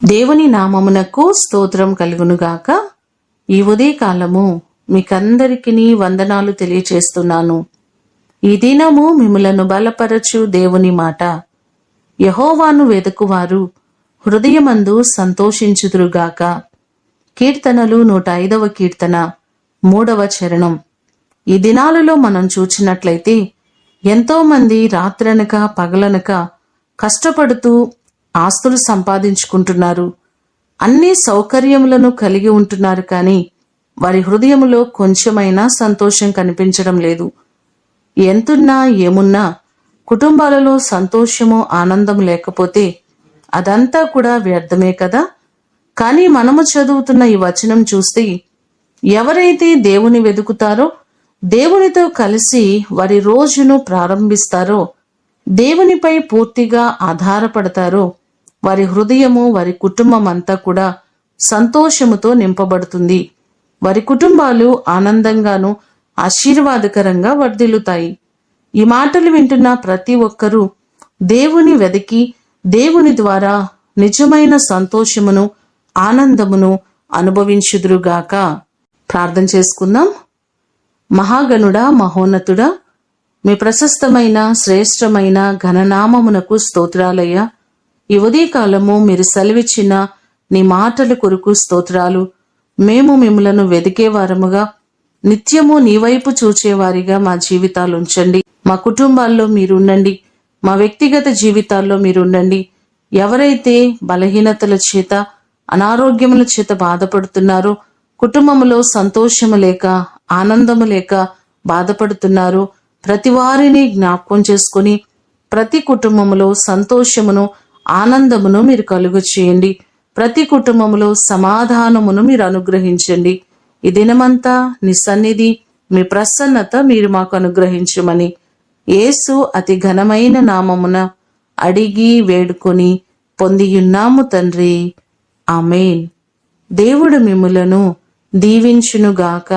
దేవుని నామమునకు స్తోత్రం కలుగునుగాక. ఈ ఉదయకాలము మీకందరికీ వందనాలు తెలియచేస్తున్నాను. ఈ దినము మిమ్ములను బలపరచు దేవుని మాట. యెహోవాను వెదకువారు హృదయమందు సంతోషించుదురుగాక. కీర్తనలు 105వ కీర్తన 3వ చరణం. ఈ దినాలలో మనం చూచినట్లయితే ఎంతో మంది రాత్రనక పగలనక కష్టపడుతూ ఆస్తులు సంపాదించుకుంటున్నారు. అన్ని సౌకర్యములను కలిగి ఉంటున్నారు, కానీ వారి హృదయములో కొంచెమైనా సంతోషం కనిపించడం లేదు. ఎంతున్నా ఏమున్నా కుటుంబాలలో సంతోషము ఆనందం లేకపోతే అదంతా కూడా వ్యర్థమే కదా. కానీ మనము చదువుతున్న ఈ వచనం చూస్తే ఎవరైతే దేవుని వెతుకుతారో, దేవునితో కలిసి వారి రోజును ప్రారంభిస్తారో, దేవునిపై పూర్తిగా ఆధారపడతారో, వారి హృదయము వారి కుటుంబం అంతా కూడా సంతోషముతో నింపబడుతుంది. వారి కుటుంబాలు ఆనందంగాను ఆశీర్వాదకరంగా వర్ధిల్లుతాయి. ఈ మాటలు వింటున్న ప్రతి ఒక్కరూ దేవుని వెదికి దేవుని ద్వారా నిజమైన సంతోషమును ఆనందమును అనుభవించుదురుగాక. ప్రార్థన చేసుకుందాం. మహాగణుడా, మహోన్నతుడా, మీ ప్రశస్తమైన శ్రేష్టమైన ఘననామమునకు స్తోత్రాలయ్యా. ఈ ఉదయకాలము మీరు సెలవిచ్చిన నీ మాటల కొరకు స్తోత్రాలు. మేము మిమ్మలను వెదికేవారముగా, నిత్యము నీ వైపు చూచేవారిగా మా జీవితాలు ఉంచండి. మా కుటుంబాల్లో మీరుండండి, మా వ్యక్తిగత జీవితాల్లో మీరుండండి. ఎవరైతే బలహీనతల చేత అనారోగ్యముల చేత బాధపడుతున్నారో, కుటుంబములో సంతోషము లేక ఆనందము లేక బాధపడుతున్నారో, ప్రతి వారిని జ్ఞాపకం చేసుకుని ప్రతి కుటుంబములో సంతోషమును ఆనందమును మీరు కలుగు చేయండి. ప్రతి కుటుంబములో సమాధానమును మీరు అనుగ్రహించండి. ఈ దినమంతా నీ సన్నిధి, మీ ప్రసన్నత మీరు మాకు అనుగ్రహించమని యేసు అతి ఘనమైన నామమున అడిగి వేడుకొని పొందియున్నాము తండ్రి. ఆమేన్. దేవుడు మిమ్ములను దీవించునుగాక.